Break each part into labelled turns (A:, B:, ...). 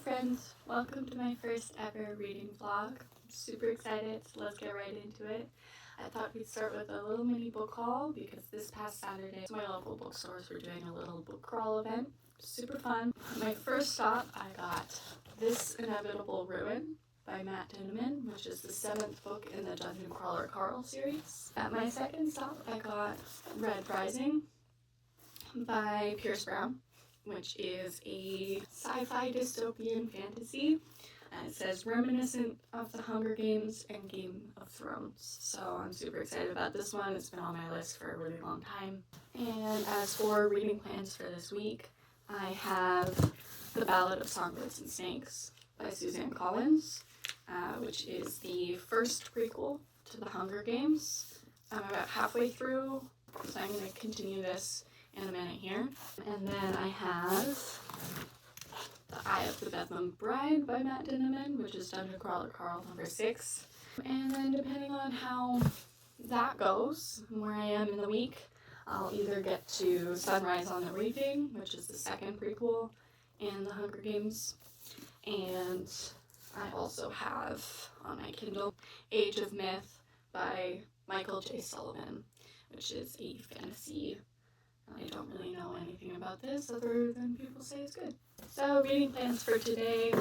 A: friends, welcome to my first ever reading vlog. I'm super excited, so let's get right into it. I thought we'd start with a little mini book haul because this past Saturday my local bookstores were doing a little book crawl event. Super fun. My first stop, I got This Inevitable Ruin by Matt Dinniman, which is the 7th book in the Dungeon Crawler Carl series. At my second stop, I got Red Rising by Pierce Brown, which is a sci-fi dystopian fantasy. And it says reminiscent of the Hunger Games and Game of Thrones. So I'm super excited about this one. It's been on my list for a really long time. And as for reading plans for this week, I have The Ballad of Songbirds and Snakes by Suzanne Collins, which is the first prequel to the Hunger Games. I'm about halfway through, so I'm going to continue this in a minute here. And then I have The Eye of the Bedlam Bride by Matt Dinniman, which is Dungeon Crawler Carl number 6. And then depending on how that goes, and where I am in the week, I'll either get to Sunrise on the Reaping, which is the second prequel in the Hunger Games, and I also have on my Kindle Age of Myth by Michael J. Sullivan, which is a fantasy. I don't really know anything about this other than people say it's good. So reading plans for today,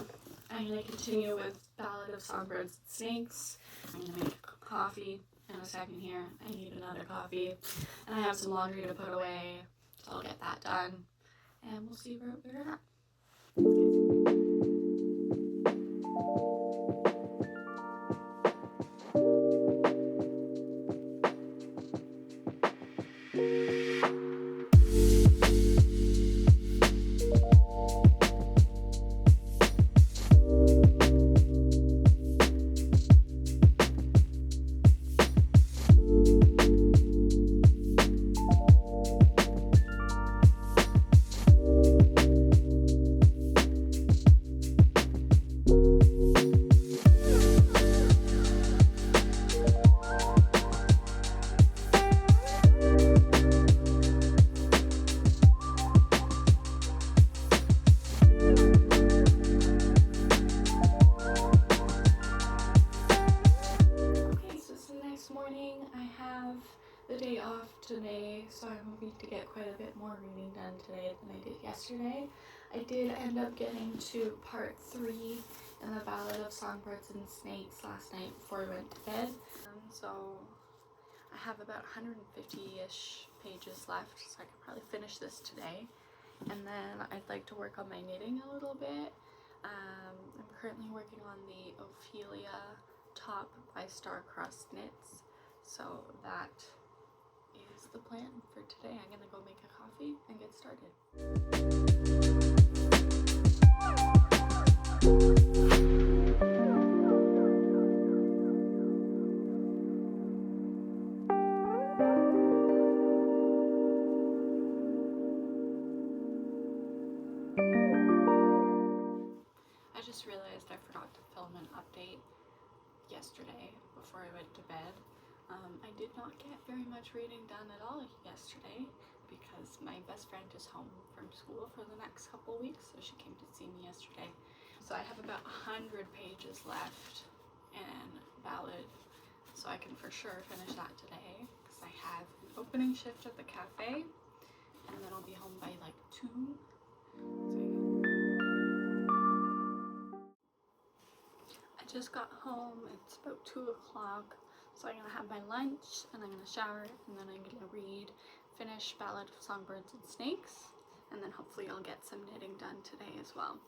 A: I'm going to continue with Ballad of Songbirds and Snakes. I'm going to make coffee in a second here. I need another coffee. And I have some laundry to put away, so I'll get that done. And we'll see where we're at. The day off today, so I'm hoping to get quite a bit more reading done today than I did yesterday. I did end up getting to part 3 in the Ballad of Songbirds and Snakes last night before I went to bed. So I have about 150-ish pages left, so I could probably finish this today. And then I'd like to work on my knitting a little bit. I'm currently working on the Ophelia top by Starcrossed Knits, so that is the plan for today. I'm gonna go make a coffee and get started. I just realized I forgot to film an update yesterday before I went to bed. I did not get very much reading done at all yesterday because my best friend is home from school for the next couple weeks, so she came to see me yesterday. So I have about 100 pages left in Ballad, so I can for sure finish that today because I have an opening shift at the cafe and then I'll be home by like 2. I just got home, it's about 2 o'clock. So I'm going to have my lunch, and I'm going to shower, and then I'm going to finish Ballad of Songbirds and Snakes, and then hopefully I'll get some knitting done today as well.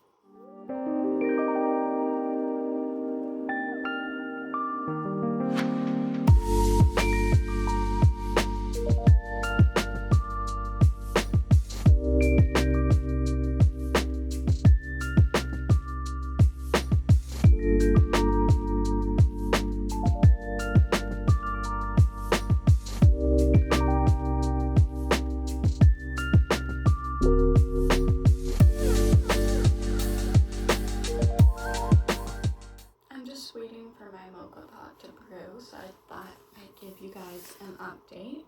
A: So I thought I'd give you guys an update.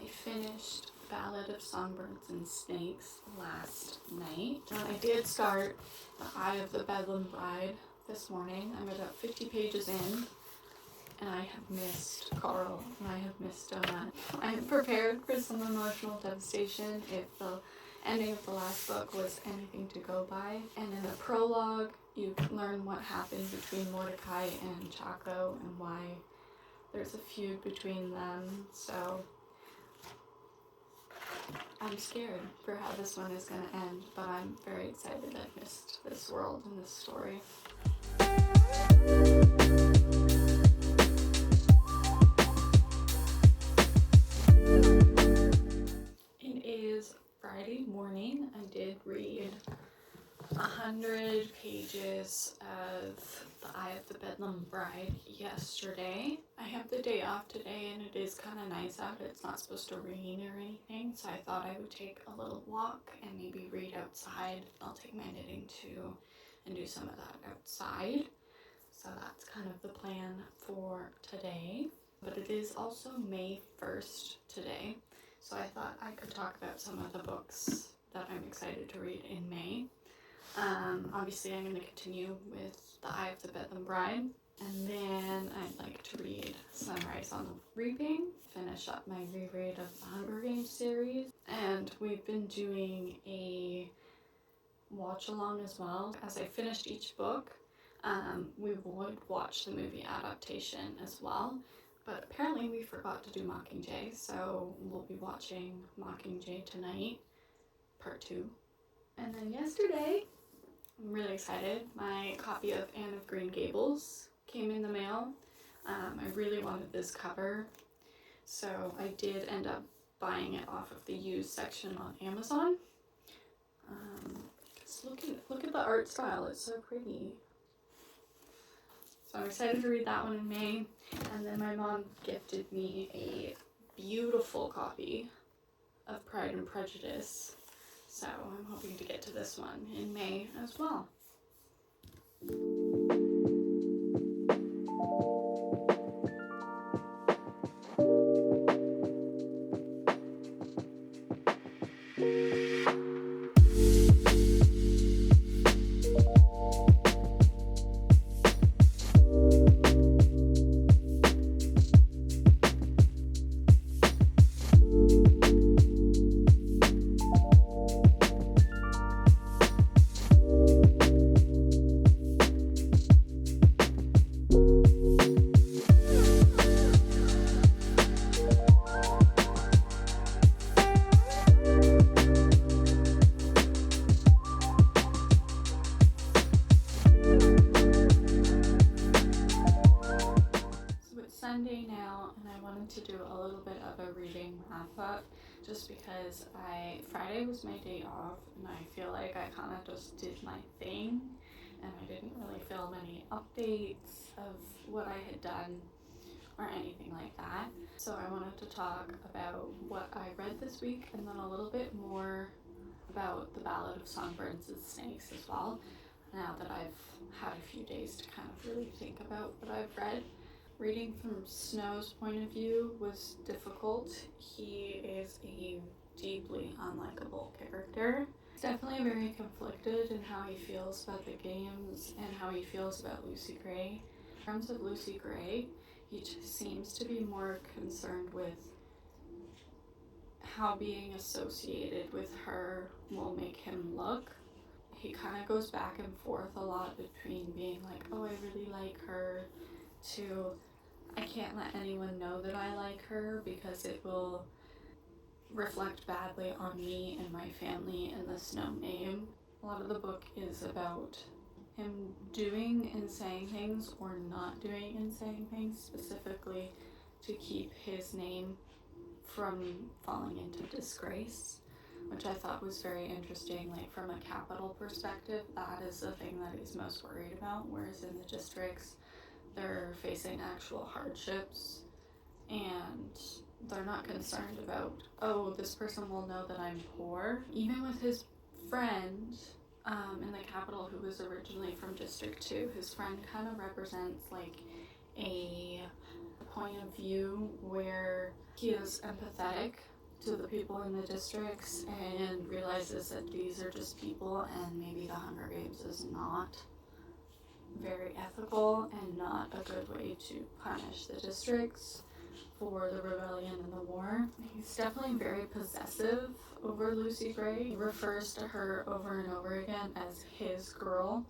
A: I finished Ballad of Songbirds and Snakes last night. I did start The Eye of the Bedlam Bride this morning. I'm about 50 pages in, and I have missed Carl, and I have missed Donut. I am prepared for some emotional devastation if the ending of the last book was anything to go by. And in the prologue, you learn what happened between Mordecai and Chaco and why there's a feud between them. So I'm scared for how this one is going to end, but I'm very excited I've missed this world and this story. It is Friday morning. I did read 100 pages of The Eye of the Bedlam Bride yesterday. I have the day off today and it is kind of nice out. It's not supposed to rain or anything, so I thought I would take a little walk and maybe read outside. I'll take my knitting too and do some of that outside. So that's kind of the plan for today. But it is also May 1st today, so I thought I could talk about some of the books that I'm excited to read in May. Obviously I'm going to continue with The Eye of the Bedlam Bride, and then I'd like to read Sunrise on the Reaping, finish up my reread of the Hunger Games series, and we've been doing a watch along as well. As I finished each book, we would watch the movie adaptation as well, but apparently we forgot to do Mockingjay, so we'll be watching Mockingjay tonight, part 2. And then yesterday, I'm really excited, my copy of Anne of Green Gables came in the mail. I really wanted this cover, so I did end up buying it off of the used section on Amazon. Look at the art style, it's so pretty. So I'm excited to read that one in May. And then my mom gifted me a beautiful copy of Pride and Prejudice, so I'm hoping to get to this one in May as well. Sunday now, and I wanted to do a little bit of a reading wrap up just because Friday was my day off and I feel like I kind of just did my thing and I didn't really film any updates of what I had done or anything like that. So I wanted to talk about what I read this week and then a little bit more about The Ballad of Songbirds and Snakes as well, now that I've had a few days to kind of really think about what I've read. Reading from Snow's point of view was difficult. He is a deeply unlikable character. He's definitely very conflicted in how he feels about the games and how he feels about Lucy Gray. In terms of Lucy Gray, he just seems to be more concerned with how being associated with her will make him look. He kind of goes back and forth a lot between being like, oh, I really like her, to I can't let anyone know that I like her because it will reflect badly on me and my family and the Snow name. A lot of the book is about him doing and saying things or not doing and saying things specifically to keep his name from falling into disgrace, which I thought was very interesting. Like, from a capital perspective, that is the thing that he's most worried about, whereas in the districts they're facing actual hardships and they're not concerned about, oh, this person will know that I'm poor. Even with his friend in the capital, who was originally from District 2, his friend kind of represents like a point of view where he is empathetic to the people in the districts and realizes that these are just people and maybe the Hunger Games is not very ethical and not a good way to punish the districts for the rebellion and the war. He's definitely very possessive over Lucy Gray. He refers to her over and over again as his girl.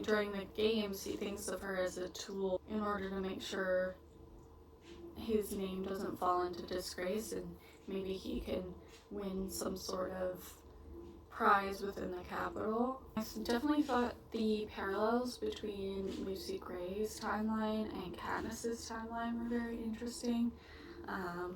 A: During the games, he thinks of her as a tool in order to make sure his name doesn't fall into disgrace and maybe he can win some sort of prize within the Capitol. I definitely thought the parallels between Lucy Gray's timeline and Katniss's timeline were very interesting.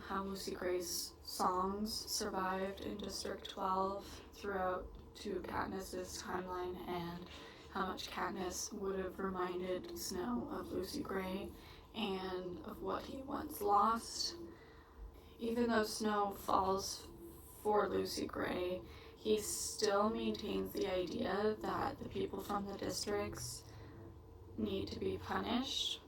A: How Lucy Gray's songs survived in District 12 throughout to Katniss's timeline, and how much Katniss would have reminded Snow of Lucy Gray and of what he once lost. Even though Snow falls for Lucy Gray, he still maintains the idea that the people from the districts need to be punished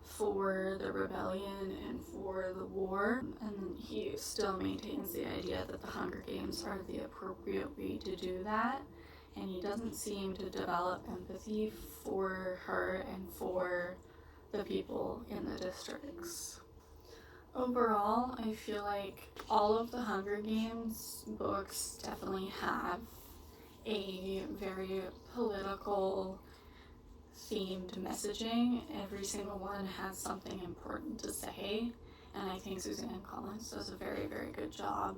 A: for the rebellion and for the war, and he still maintains the idea that the Hunger Games are the appropriate way to do that, and he doesn't seem to develop empathy for her and for the people in the districts. Overall, I feel like all of the Hunger Games books definitely have a very political themed messaging. Every single one has something important to say, and I think Suzanne Collins does a very, very good job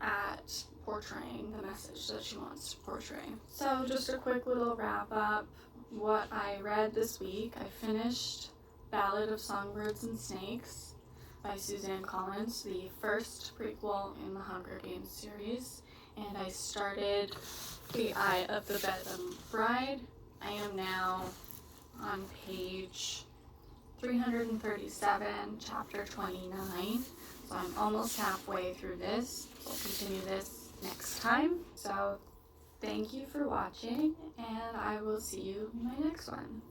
A: at portraying the message that she wants to portray. So just a quick little wrap up what I read this week. I finished Ballad of Songbirds and Snakes by Suzanne Collins, the first prequel in the Hunger Games series, and I started The Eye of the Bedlam Bride. I am now on page 337, chapter 29, so I'm almost halfway through this. We'll continue this next time. So thank you for watching, and I will see you in my next one.